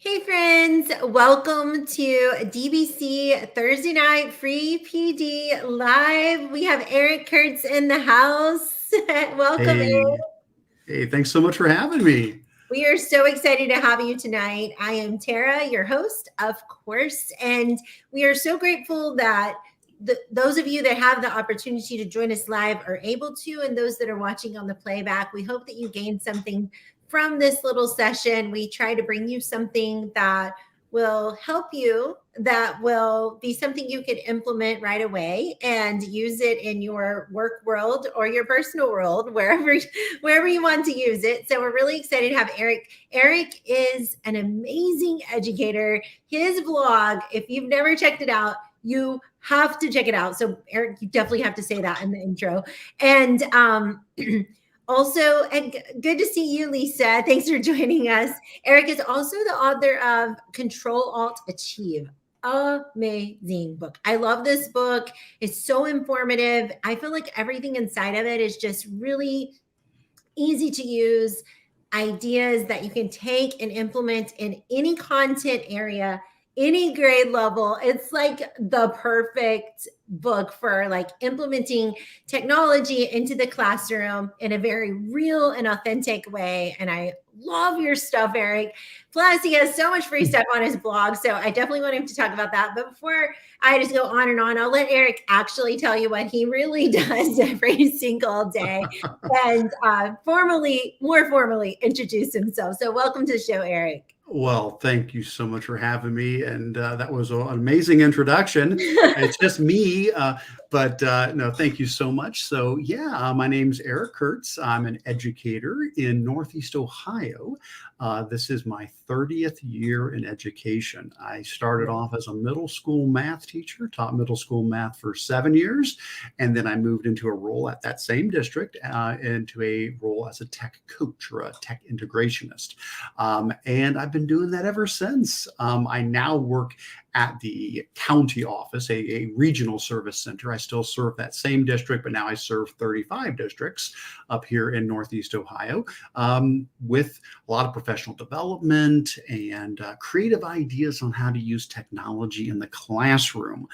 Hey friends, welcome to DBC Thursday Night Free PD Live. We have Eric Curts in the house. Welcome, Eric. Hey, hey, thanks so much for having me. We are so excited to have you tonight. I am Tara, your host, of course, and we are so grateful that those of you that have the opportunity to join us live are able to, and those that are watching on the playback, we hope that you gain something from this little session. We try to bring you something that will help you, that will be something you can implement right away and use it in your work world or your personal world, wherever you want to use it. So we're really excited to have Eric. Eric is an amazing educator. His blog, if you've never checked it out, you have to check it out. So Eric, you definitely have to say that in the intro. And also, and good to see you, Lisa. Thanks for joining us. Eric is also the author of Control Alt Achieve. Amazing book. I love this book. It's so informative. I feel like everything inside of it is just really easy to use, ideas that you can take and implement in any content area, any grade level. It's like the perfect book for like implementing technology into the classroom in a very real and authentic way. And I love your stuff, Eric. Plus, he has so much free stuff on his blog. So I definitely want him to talk about that. But before I just go on and on, I'll let Eric actually tell you what he really does every single day and more formally introduce himself. So welcome to the show, Eric. Well, thank you so much for having me. And that was an amazing introduction. It's just me, but no, thank you so much. So, yeah, my name's Eric Curts. I'm an educator in Northeast Ohio. This is my 30th year in education. I started off as a middle school math teacher, taught middle school math for 7 years, and then I moved into a role at that same district, into a role as a tech coach or a tech integrationist. And I've been doing that ever since. I now work at the county office, a regional service center. I still serve that same district, but now I serve 35 districts up here in Northeast Ohio, with a lot of professional development and creative ideas on how to use technology in the classroom,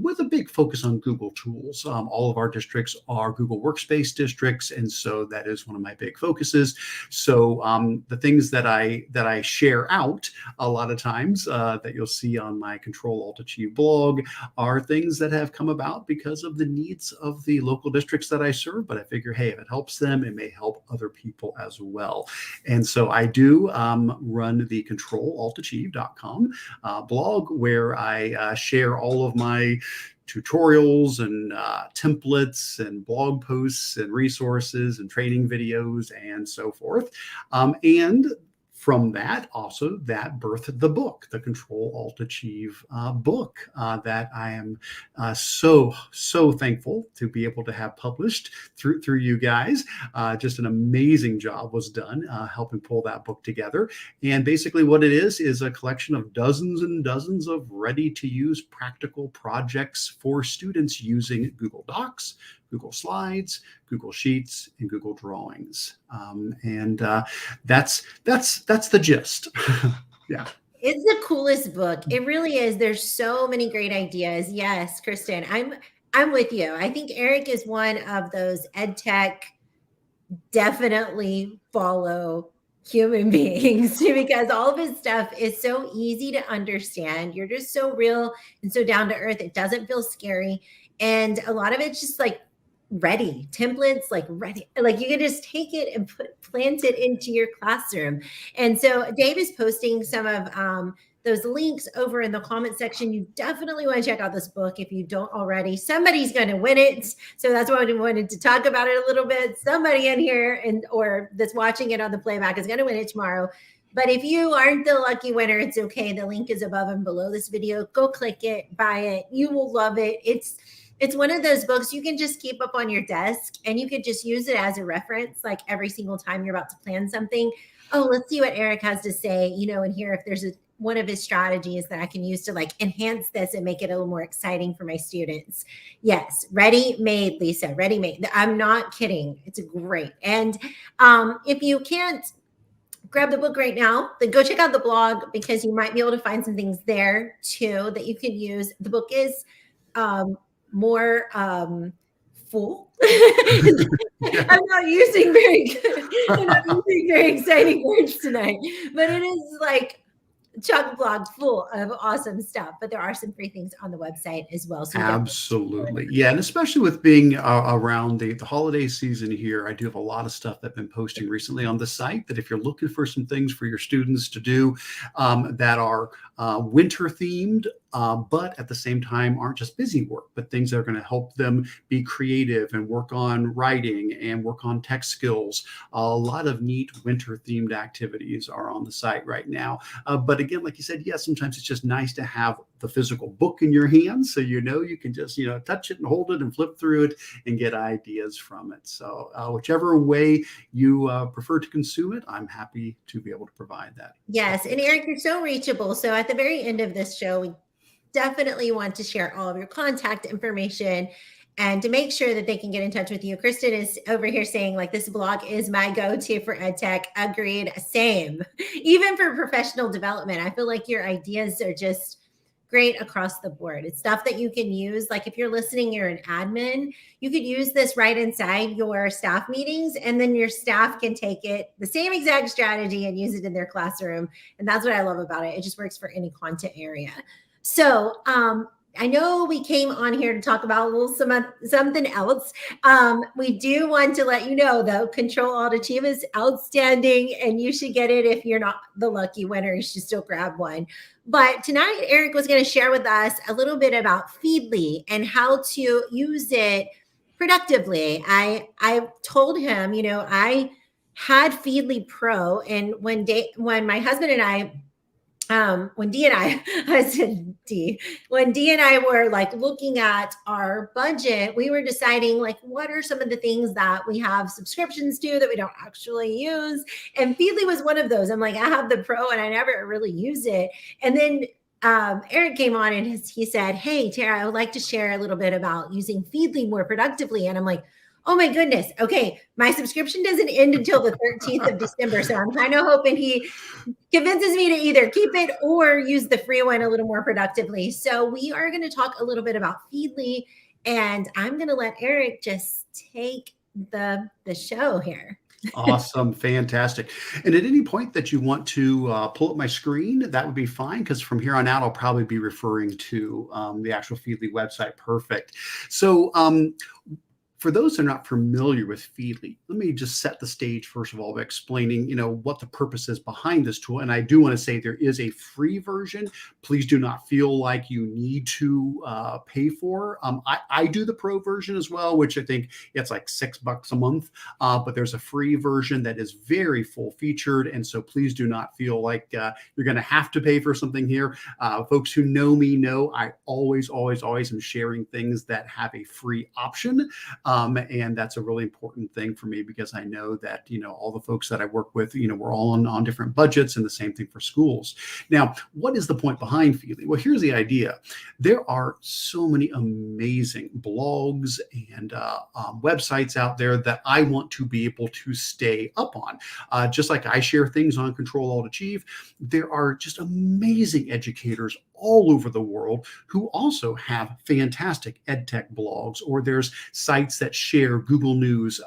with a big focus on Google tools. All of our districts are Google Workspace districts, and so that is one of my big focuses. So the things that I share out a lot of times, that you'll see on my Control Alt Achieve blog, are things that have come about because of the needs of the local districts that I serve. But I figure, hey, if it helps them, it may help other people as well. And so I do run the controlaltachieve.com blog, where I share all of my tutorials and templates and blog posts and resources and training videos and so forth. And from that, also, that birthed the book, the Control Alt Achieve book, that I am so thankful to be able to have published through you guys. Just an amazing job was done helping pull that book together. And basically what it is a collection of dozens and dozens of ready-to-use practical projects for students using Google Docs, Google Slides, Google Sheets, and Google Drawings. And that's the gist. Yeah. It's the coolest book. It really is. There's so many great ideas. Yes, Kristen, I'm with you. I think Eric is one of those ed tech definitely follow human beings because all of his stuff is so easy to understand. You're just so real and so down to earth. It doesn't feel scary. And a lot of it's just like ready templates, like ready, like you can just take it and plant it into your classroom. And so Dave is posting some of those links over in the comment section. You definitely want to check out this book if you don't already. Somebody's going to win it, so that's why we wanted to talk about it a little bit. Somebody in here or that's watching it on the playback is going to win it tomorrow. But if you aren't the lucky winner, it's okay. The link is above and below this video. Go click it, buy it. You will love it. It's one of those books you can just keep up on your desk and you could just use it as a reference, like every single time you're about to plan something. Oh, let's see what Eric has to say, and here if there's one of his strategies that I can use to like enhance this and make it a little more exciting for my students. Yes, ready-made, Lisa, ready-made. I'm not kidding. It's great. And if you can't grab the book right now, then go check out the blog because you might be able to find some things there too that you can use. The book is more full. Yeah. I'm not using very good, I'm not using very exciting words tonight, but it is like chock block full of awesome stuff. But there are some free things on the website as well. So you definitely Absolutely. Yeah. And especially with being around the holiday season here, I do have a lot of stuff that I've been posting recently on the site that if you're looking for some things for your students to do that are winter themed, but at the same time aren't just busy work, but things that are going to help them be creative and work on writing and work on tech skills. A lot of neat winter themed activities are on the site right now. But again, like you said, yes, sometimes it's just nice to have the physical book in your hands so you can just touch it and hold it and flip through it and get ideas from it. So whichever way you prefer to consume it, I'm happy to be able to provide that. Yes. And Eric, you're so reachable. So at the very end of this show, we definitely want to share all of your contact information and to make sure that they can get in touch with you. Kristen is over here saying like, this blog is my go-to for EdTech. Agreed. Same. Even for professional development, I feel like your ideas are just great across the board. It's stuff that you can use. Like if you're listening, you're an admin, you could use this right inside your staff meetings, and then your staff can take it, the same exact strategy, and use it in their classroom. And that's what I love about it. It just works for any content area. So I know we came on here to talk about a little something else. We do want to let you know, though, Control-Alt-Achieve is outstanding, and you should get it. If you're not the lucky winner, you should still grab one. But tonight, Eric was going to share with us a little bit about Feedly and how to use it productively. I told him, I had Feedly Pro, and when my husband and I when Dee and I were like looking at our budget, we were deciding like, what are some of the things that we have subscriptions to that we don't actually use? And Feedly was one of those. I'm like, I have the Pro and I never really use it. And then Eric came on and he said, hey, Tara, I would like to share a little bit about using Feedly more productively. And I'm like, oh my goodness. Okay. My subscription doesn't end until the 13th of December. So I'm kind of hoping he convinces me to either keep it or use the free one a little more productively. So we are going to talk a little bit about Feedly, and I'm going to let Eric just take the show here. Awesome. Fantastic. And at any point that you want to pull up my screen, that would be fine, because from here on out, I'll probably be referring to the actual Feedly website. Perfect. So for those that are not familiar with Feedly, let me just set the stage first of all by explaining, what the purpose is behind this tool. And I do want to say there is a free version. Please do not feel like you need to pay for. I do the pro version as well, which I think it's like $6 a month. But there's a free version that is very full featured, and so please do not feel like you're going to have to pay for something here. Folks who know me know I always am sharing things that have a free option. And that's a really important thing for me, because I know that, all the folks that I work with, we're all on different budgets, and the same thing for schools. Now, what is the point behind Feedly? Well, here's the idea. There are so many amazing blogs and websites out there that I want to be able to stay up on. Just like I share things on Control-Alt-Achieve, there are just amazing educators all over the world who also have fantastic EdTech blogs, or there's sites that share Google News.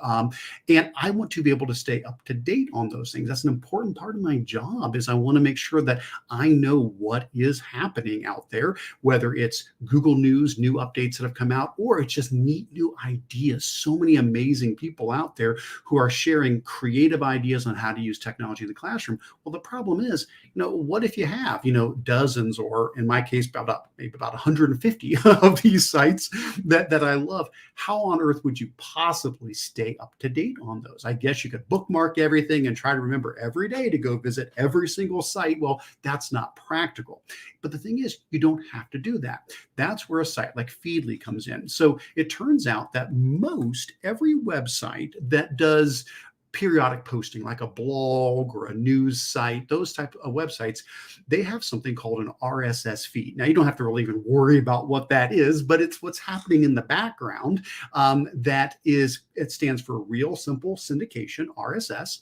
And I want to be able to stay up to date on those things. That's an important part of my job, is I want to make sure that I know what is happening out there, whether it's Google News, new updates that have come out, or it's just neat new ideas. So many amazing people out there who are sharing creative ideas on how to use technology in the classroom. Well, the problem is, what if you have, dozens, or in my case, maybe about 150 of these sites that I love? How on earth would you possibly stay up to date on those? I guess you could bookmark everything and try to remember every day to go visit every single site. Well, that's not practical. But the thing is, you don't have to do that. That's where a site like Feedly comes in. So it turns out that most every website that does periodic posting, like a blog or a news site, those type of websites, they have something called an RSS feed. Now, you don't have to really even worry about what that is, but it's what's happening in the background. It stands for Real Simple Syndication, RSS.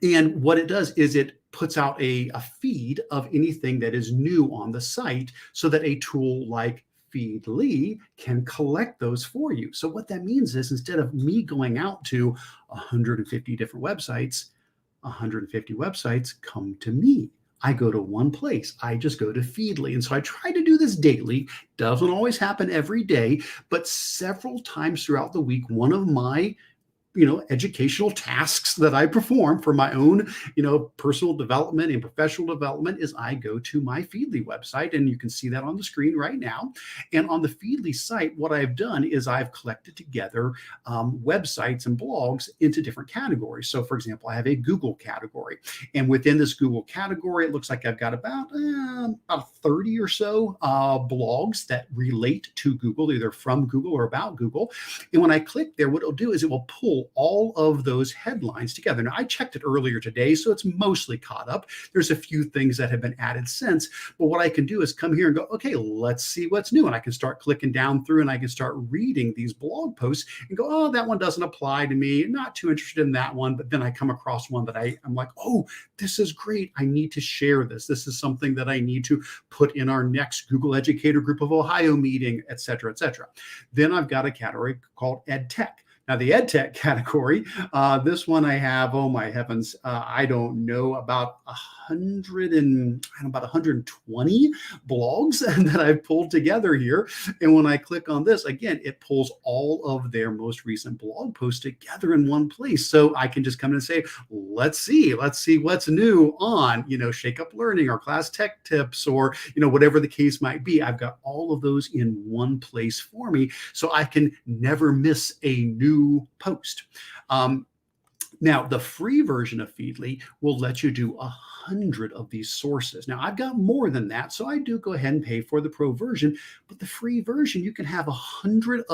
And what it does is it puts out a feed of anything that is new on the site so that a tool like Feedly can collect those for you. So what that means is instead of me going out to 150 different websites, 150 websites come to me. I go to one place. I just go to Feedly. And so I try to do this daily. Doesn't always happen every day, but several times throughout the week, one of my educational tasks that I perform for my own, personal development and professional development is I go to my Feedly website, and you can see that on the screen right now. And on the Feedly site, what I've done is I've collected together websites and blogs into different categories. So for example, I have a Google category, and within this Google category, it looks like I've got about 30 or so blogs that relate to Google, either from Google or about Google. And when I click there, what it'll do is it will pull all of those headlines together. Now, I checked it earlier today, so it's mostly caught up. There's a few things that have been added since, but what I can do is come here and go, okay, let's see what's new. And I can start clicking down through and I can start reading these blog posts and go, oh, that one doesn't apply to me. Not too interested in that one. But then I come across one that I'm like, oh, this is great. I need to share this. This is something that I need to put in our next Google Educator Group of Ohio meeting, et cetera, et cetera. Then I've got a category called Ed Tech. Now, the ed tech category, this one I have, oh my heavens, I don't know, about 120 blogs that I've pulled together here. And when I click on this, again, it pulls all of their most recent blog posts together in one place. So I can just come in and say, let's see what's new on, Shake Up Learning or Class Tech Tips or, whatever the case might be. I've got all of those in one place for me, so I can never miss a new post. Now, the free version of Feedly will let you do 100 of these sources. Now, I've got more than that, so I do go ahead and pay for the pro version, but the free version, you can have 100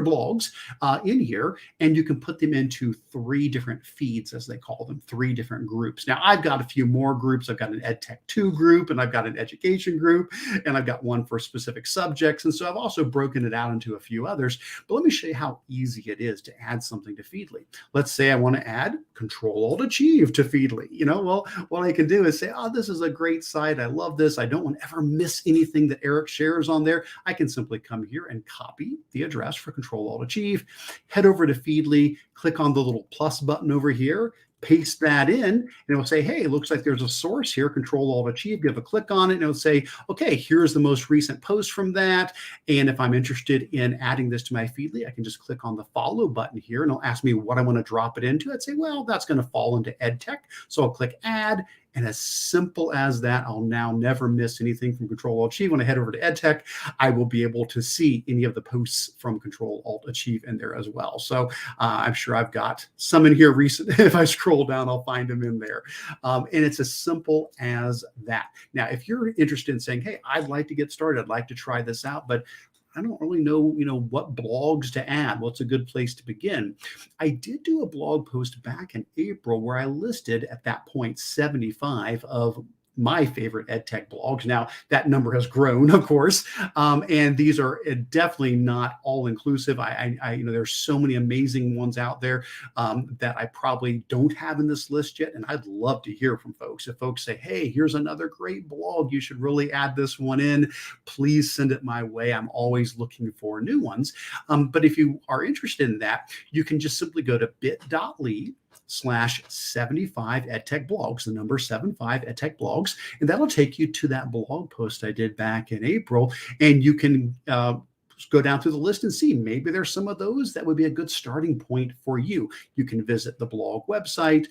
blogs in here, and you can put them into 3 different feeds, as they call them, 3 different groups. Now, I've got a few more groups. I've got an EdTech 2 group, and I've got an education group, and I've got one for specific subjects. And so I've also broken it out into a few others. But let me show you how easy it is to add something to Feedly. Let's say I want to add Control-Alt-Achieve to Feedly. Well, what I can do is say, oh, this is a great site. I love this. I don't want to ever miss anything that Eric shares on there. I can simply come here and copy the address for Control-Alt-Achieve, head over to Feedly, click on the little plus button over here, paste that in, and it will say, hey, it looks like there's a source here, Control-Alt-Achieve. Give a click on it, and it will say, okay, here's the most recent post from that. And if I'm interested in adding this to my Feedly, I can just click on the follow button here, and it'll ask me what I want to drop it into. I'd say, well, that's going to fall into EdTech. So I'll click Add. And as simple as that, I'll now never miss anything from Control-Alt-Achieve. When I head over to EdTech, I will be able to see any of the posts from Control-Alt-Achieve in there as well. So I'm sure I've got some in here recent. If I scroll down, I'll find them in there. And it's as simple as that. Now, if you're interested in saying, hey, I'd like to get started, I'd like to try this out, but I don't really know, what blogs to add. What's a good place to begin? I did do a blog post back in April where I listed at that point 75 of my favorite EdTech blogs. Now, that number has grown, of course, and these are definitely not all inclusive. There's so many amazing ones out there that I probably don't have in this list yet, and I'd love to hear from folks. If folks say, hey, here's another great blog, you should really add this one in, please send it my way. I'm always looking for new ones. But if you are interested in that, you can just simply go to bit.ly/75 EdTech blogs, the number 75 EdTech blogs, and that'll take you to that blog post I did back in April. And you can go down through the list and see maybe there's some of those that would be a good starting point for you. You can visit the blog website,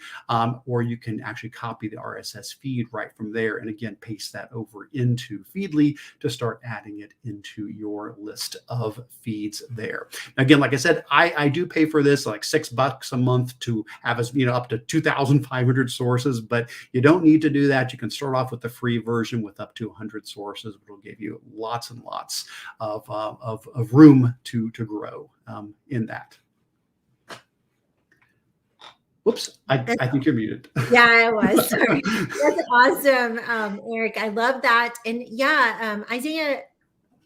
or you can actually copy the RSS feed right from there. And again, paste that over into Feedly to start adding it into your list of feeds there. Again, like I said, I do pay for this like $6 a month to have up to 2,500 sources, but you don't need to do that. You can start off with the free version with up to 100 sources. It'll give you lots and lots of room to grow in that. Whoops, I think you're muted. Yeah, I was. Sorry. That's awesome, Eric. I love that. And yeah, Isaiah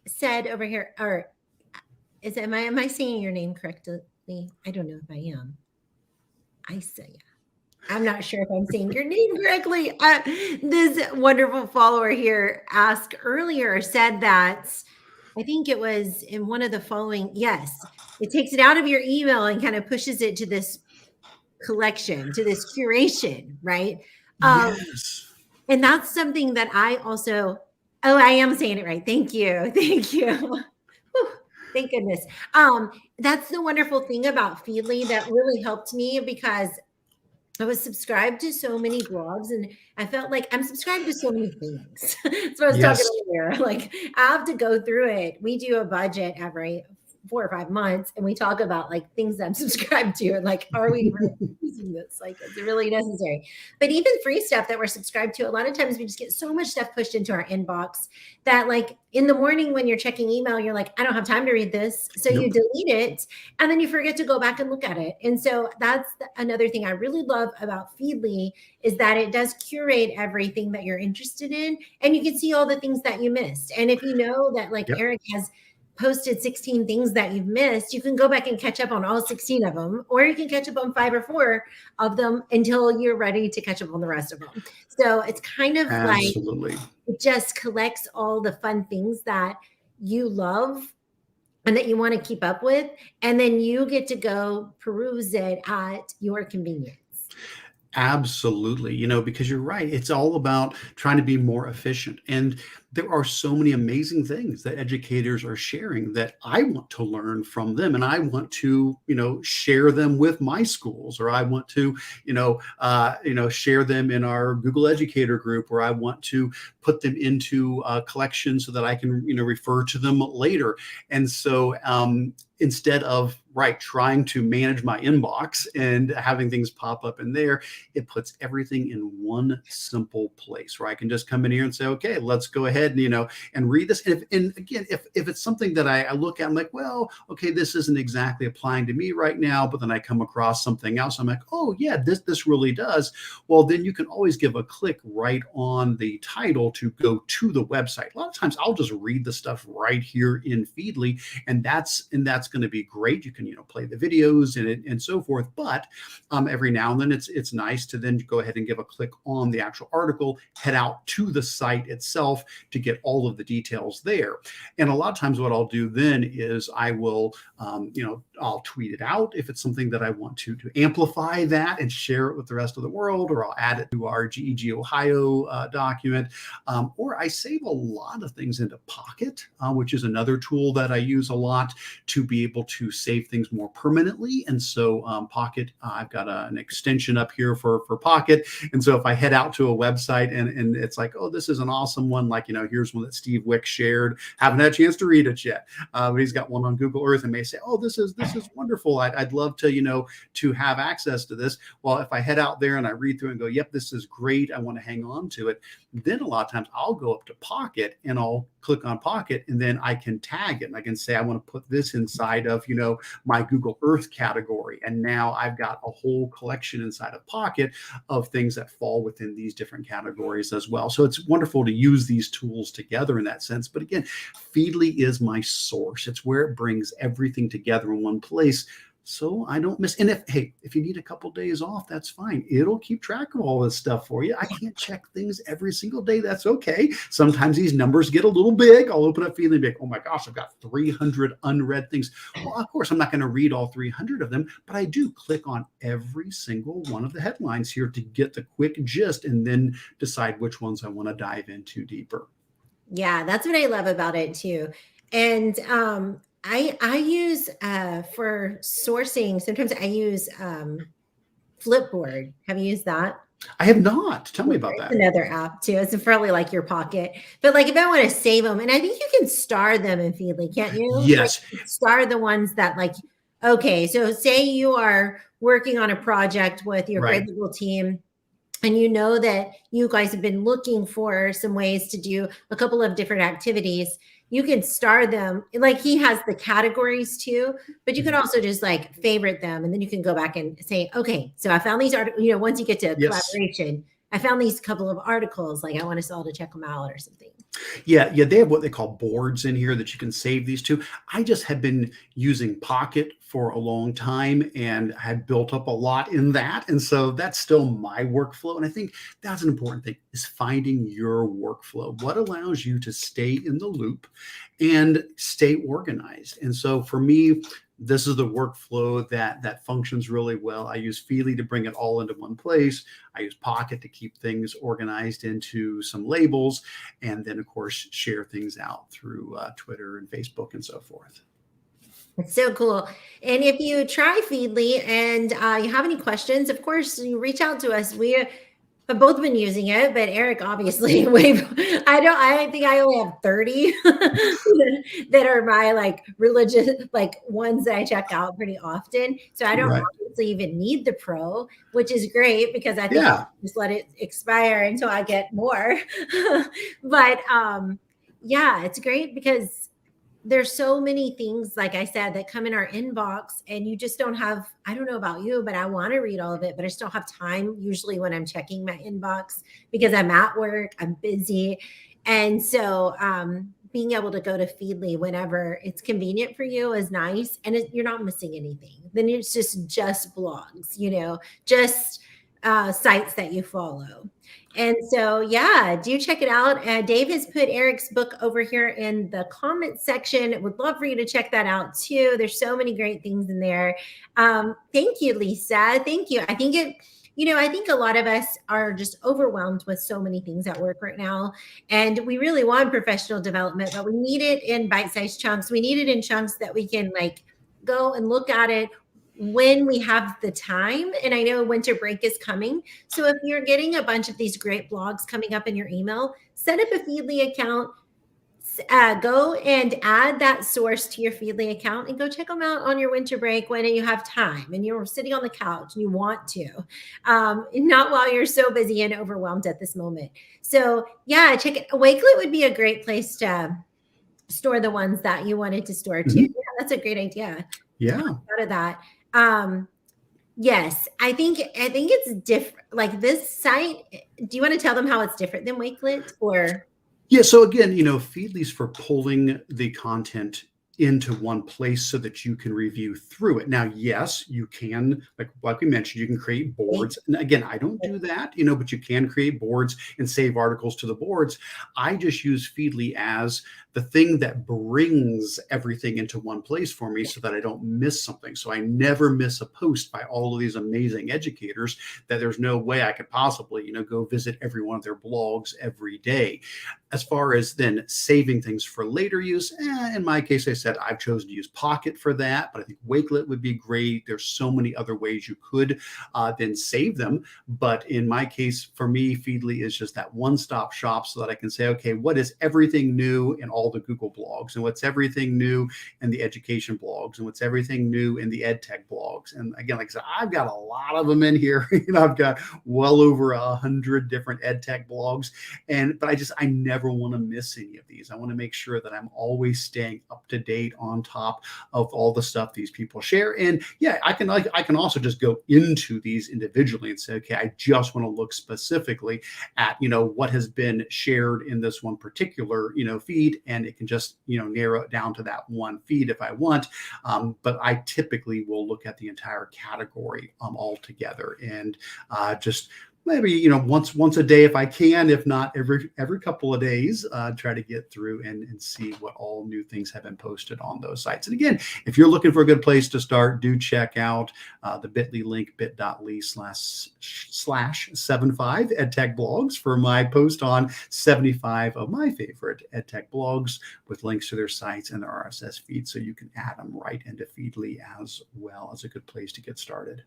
said over here, or am I saying your name correctly? I don't know if I am. Isaiah. I'm not sure if I'm saying your name correctly. This wonderful follower here asked earlier, said that I think it was in one of the following. Yes, it takes it out of your email and kind of pushes it to this collection, to this curation, right? Yes. And that's something that I also, oh, I am saying it right. Thank you. Thank you. Whew, thank goodness. That's the wonderful thing about Feedly that really helped me because I was subscribed to so many blogs and I felt like I'm subscribed to so many things. That's what I was talking Yes. earlier. Like I have to go through it. We do a budget every 4 or 5 months and we talk about like things that I'm subscribed to and like, are we really using this? Like, is it really necessary? But even free stuff that we're subscribed to, a lot of times we just get so much stuff pushed into our inbox that like in the morning when you're checking email, you're like, I don't have time to read this. So you Nope. delete it and then you forget to go back and look at it. And so that's another thing I really love about Feedly is that it does curate everything that you're interested in and you can see all the things that you missed. And if you know that like Yep. Eric has posted 16 things that you've missed, you can go back and catch up on all 16 of them, or you can catch up on 5 or 4 of them until you're ready to catch up on the rest of them. So it's kind of like Absolutely. it just collects all the fun things that you love and that you want to keep up with. And then you get to go peruse it at your convenience. Absolutely. Because you're right. It's all about trying to be more efficient. And there are so many amazing things that educators are sharing that I want to learn from them. And I want to, share them with my schools, or I want to, share them in our Google Educator group, or I want to put them into a collection so that I can, refer to them later. And so, instead of trying to manage my inbox and having things pop up in there, it puts everything in one simple place where I can just come in here and say, okay, let's go ahead and read this. And again, if it's something that I look at, I'm like, well, okay, this isn't exactly applying to me right now, but then I come across something else. I'm like, oh yeah, this really does. Well, then you can always give a click right on the title to go to the website. A lot of times I'll just read the stuff right here in Feedly, and that's going to be great. You can play the videos and so forth. But every now and then it's nice to then go ahead and give a click on the actual article, head out to the site itself to get all of the details there. And a lot of times what I'll do then is I will I'll tweet it out if it's something that I want to amplify that and share it with the rest of the world, or I'll add it to our GEG Ohio document, or I save a lot of things into Pocket, which is another tool that I use a lot to be able to save things more permanently. And so Pocket, I've got an extension up here for Pocket. And so if I head out to a website and it's like, oh, this is an awesome one, like, here's one that Steve Wick shared. Haven't had a chance to read it yet. But he's got one on Google Earth and may say, oh, this is wonderful. I'd love to, to have access to this. Well, if I head out there and I read through and go, yep, this is great, I want to hang on to it. Then a lot of times I'll go up to Pocket and I'll click on Pocket, and then I can tag it and I can say, I want to put this inside of, my Google Earth category. And now I've got a whole collection inside of Pocket of things that fall within these different categories as well. So it's wonderful to use these tools together in that sense. But again, Feedly is my source. It's where it brings everything together in one place, so I don't miss. And if you need a couple days off, that's fine. It'll keep track of all this stuff for you. I can't check things every single day. That's okay. Sometimes these numbers get a little big. I'll open up Feedly and be like, oh my gosh, I've got 300 unread things. Well, of course, I'm not going to read all 300 of them, but I do click on every single one of the headlines here to get the quick gist and then decide which ones I want to dive into deeper. Yeah, that's what I love about it too. And I use for sourcing, sometimes I use Flipboard. Have you used that? I have not. Tell me about that. It's another app too. It's probably like your Pocket. But like if I want to save them, and I think you can star them in Feedly, can't you? Yes. Like, star the ones that like, okay, so say you are working on a project with your grade level team, and you know that you guys have been looking for some ways to do a couple of different activities. You can star them. Like he has the categories too, but you can also just like favorite them. And then you can go back and say, okay, so I found these articles, once you get to collaboration, I found these couple of articles, like I want us all to check them out or something. Yeah, they have what they call boards in here that you can save these to. I just have been using Pocket for a long time and had built up a lot in that. And so that's still my workflow. And I think that's an important thing, is finding your workflow. What allows you to stay in the loop and stay organized? And so for me, this is the workflow that functions really well. I use Feedly to bring it all into one place. I use Pocket to keep things organized into some labels, and then of course share things out through Twitter and Facebook and so forth. It's so cool. And if you try Feedly and you have any questions, of course, you reach out to us. We have both been using it, but Eric obviously I think I only have 30 that are my like religious, like ones that I check out pretty often. So I don't obviously even need the pro, which is great because I think I just let it expire until I get more. But yeah, it's great because there's so many things, like I said, that come in our inbox and you just don't have, I don't know about you, but I want to read all of it, but I just don't have time usually when I'm checking my inbox because I'm at work, I'm busy. And so being able to go to Feedly whenever it's convenient for you is nice. And you're not missing anything. Then it's just blogs, just sites that you follow. And so, yeah, do check it out. Dave has put Eric's book over here in the comments section. Would love for you to check that out too. There's so many great things in there. Thank you, Lisa. Thank you. I think I think a lot of us are just overwhelmed with so many things at work right now. And we really want professional development, but we need it in bite-sized chunks. We need it in chunks that we can like go and look at it when we have the time. And I know winter break is coming. So if you're getting a bunch of these great blogs coming up in your email, set up a Feedly account, go and add that source to your Feedly account and go check them out on your winter break when you have time and you're sitting on the couch and you want to, not while you're so busy and overwhelmed at this moment. So yeah, check it. Wakelet would be a great place to store the ones that you wanted to store too. Yeah, that's a great idea. Yeah. Out of that. Yes, I think it's different. Like this site, do you want to tell them how it's different than Wakelet or? Yeah. So again, Feedly's for pulling the content into one place so that you can review through it. Now, yes, you can, like we mentioned, you can create boards. And again, I don't do that, but you can create boards and save articles to the boards. I just use Feedly as the thing that brings everything into one place for me so that I don't miss something. So I never miss a post by all of these amazing educators that there's no way I could possibly, go visit every one of their blogs every day. As far as then saving things for later use, in my case, I said I've chosen to use Pocket for that, but I think Wakelet would be great. There's so many other ways you could then save them. But in my case, for me, Feedly is just that one-stop shop so that I can say, okay, what is everything new in all the Google blogs, and what's everything new in the education blogs, and what's everything new in the ed tech blogs. And again, like I said, I've got a lot of them in here. I've got well over 100 different ed tech blogs, but I never want to miss any of these. I want to make sure that I'm always staying up to date, on top of all the stuff these people share. And yeah, I can also just go into these individually and say, okay, I just want to look specifically at what has been shared in this one particular feed, and it can just narrow it down to that one feed if I want. But I typically will look at the entire category altogether and just maybe once a day if I can, if not every couple of days, try to get through and see what all new things have been posted on those sites. And again, if you're looking for a good place to start, do check out the bit.ly link, bit.ly/75 edtech blogs for my post on 75 of my favorite edtech blogs with links to their sites and their RSS feed, so you can add them right into Feedly as well as a good place to get started.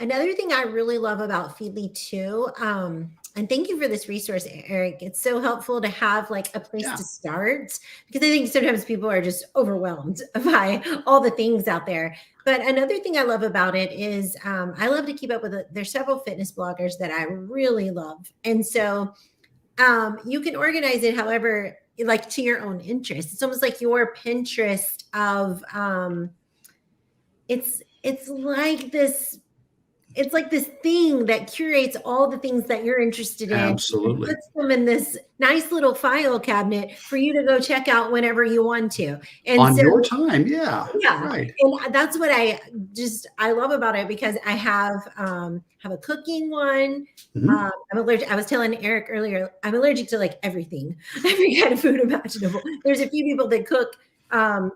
Another thing I really love about Feedly too, and thank you for this resource, Eric. It's so helpful to have like a place to start, because I think sometimes people are just overwhelmed by all the things out there. But another thing I love about it is I love to keep up with it. There's several fitness bloggers that I really love. And so you can organize it however, like to your own interest. It's almost like your Pinterest of, it's like this. it's like this thing that curates all the things that you're interested in and Absolutely. puts them in this nice little file cabinet for you to go check out whenever you want to. And On so, your time. Yeah. yeah, Right. and that's what I love about it, because I have a cooking one. Mhm. I'm allergic. I was telling Eric earlier, I'm allergic to like everything, every kind of food imaginable. There's a few people that cook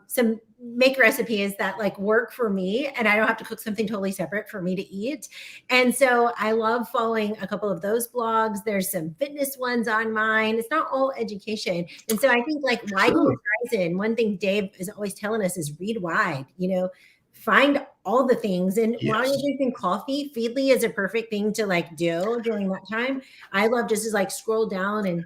some make recipes that like work for me, and I don't have to cook something totally separate for me to eat. And so I love following a couple of those blogs. There's some fitness ones on mine. It's not all education. And so I think like widen your Sure. horizon. One thing Dave is always telling us is read wide, find all the things. And while you're Yes. drinking coffee, Feedly is a perfect thing to like do during that time. I love just to like scroll down and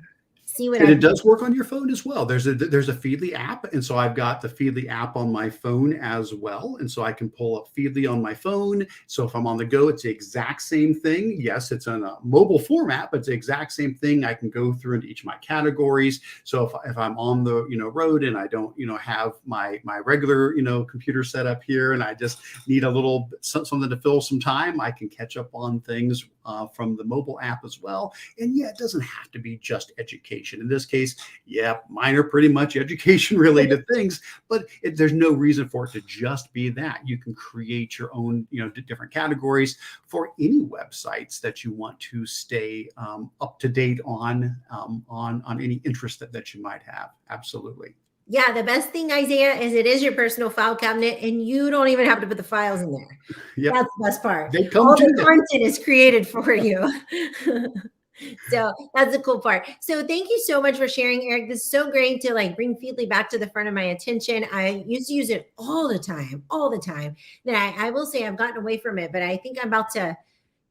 see what And I it can. does work on your phone as well. There's a Feedly app, and so I've got the Feedly app on my phone as well, and so I can pull up Feedly on my phone. So if I'm on the go, it's the exact same thing. Yes, it's in a mobile format, but it's the exact same thing. I can go through into each of my categories. So if I'm on the road and I don't have my regular computer set up here, and I just need a little something to fill some time, I can catch up on things from the mobile app as well. And yeah, it doesn't have to be just education. In this case, yeah, mine are pretty much education related things, but there's no reason for it to just be that. You can create your own, different categories for any websites that you want to stay up to date on any interest that you might have. Absolutely. Yeah, the best thing, Isaiah, is it is your personal file cabinet, and you don't even have to put the files in there. Yep. That's the best part. They come All to the you. content is created for you. So that's the cool part. So thank you so much for sharing, Eric. This is so great to like bring Feedly back to the front of my attention. I used to use it all the time. Then I will say I've gotten away from it, but I think I'm about to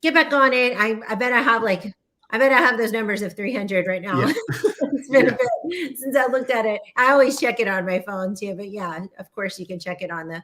get back on it. I bet I have those numbers of 300 right now. Yeah. It's been Yeah. a bit since I looked at it. I always check it on my phone too, but yeah, of course you can check it on the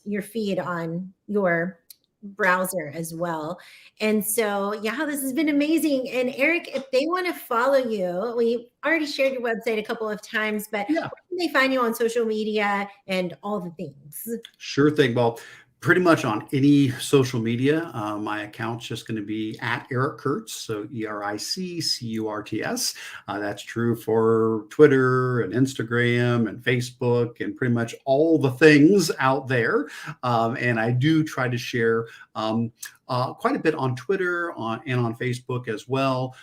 your feed on your browser as well. And so, yeah, this has been amazing. And Eric, if they want to follow you, we already shared your website a couple of times, but Yeah. where can they find you on social media and all the things? Sure thing. Well, pretty much on any social media, my account's just going to be at Eric Curts, so ERICCURTS. That's true for Twitter and Instagram and Facebook and pretty much all the things out there. And I do try to share quite a bit on Twitter and on Facebook as well.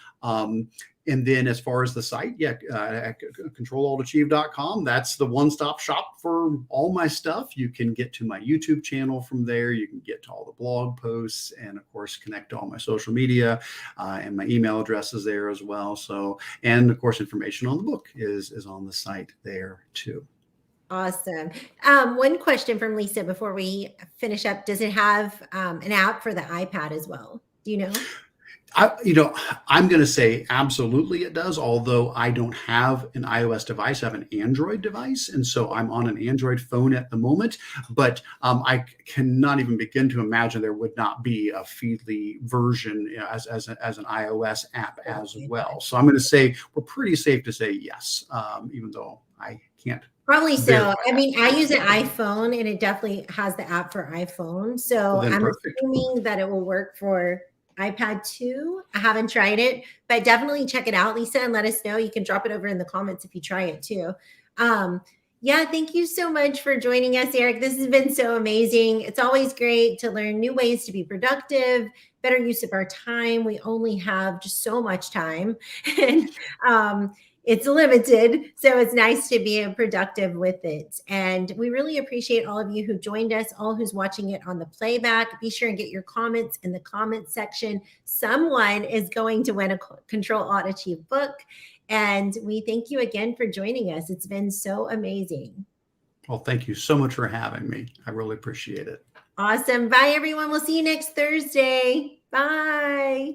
And then as far as the site, controlaltachieve.com. That's the one-stop shop for all my stuff. You can get to my YouTube channel from there. You can get to all the blog posts and, of course, connect to all my social media, and my email address is there as well. So, and of course, information on the book is on the site there too. Awesome. One question from Lisa before we finish up. Does it have an app for the iPad as well? Do you know? I'm going to say absolutely it does, although I don't have an iOS device. I have an Android device, and so I'm on an Android phone at the moment. But I cannot even begin to imagine there would not be a Feedly version as an iOS app as well. So I'm going to say we're pretty safe to say yes, even though I can't. Probably so. I mean, I use an iPhone, and it definitely has the app for iPhone. So Then I'm perfect. assuming that it will work for iPad too. I haven't tried it, but definitely check it out, Lisa, and let us know. You can drop it over in the comments if you try it too. Yeah, thank you so much for joining us, Eric. This has been so amazing. It's always great to learn new ways to be productive, better use of our time. We only have just so much time, and it's limited. So it's nice to be productive with it. And we really appreciate all of you who joined us, all who's watching it on the playback. Be sure and get your comments in the comments section. Someone is going to win a Control Alt Achieve book. And we thank you again for joining us. It's been so amazing. Well, thank you so much for having me. I really appreciate it. Awesome. Bye, everyone. We'll see you next Thursday. Bye.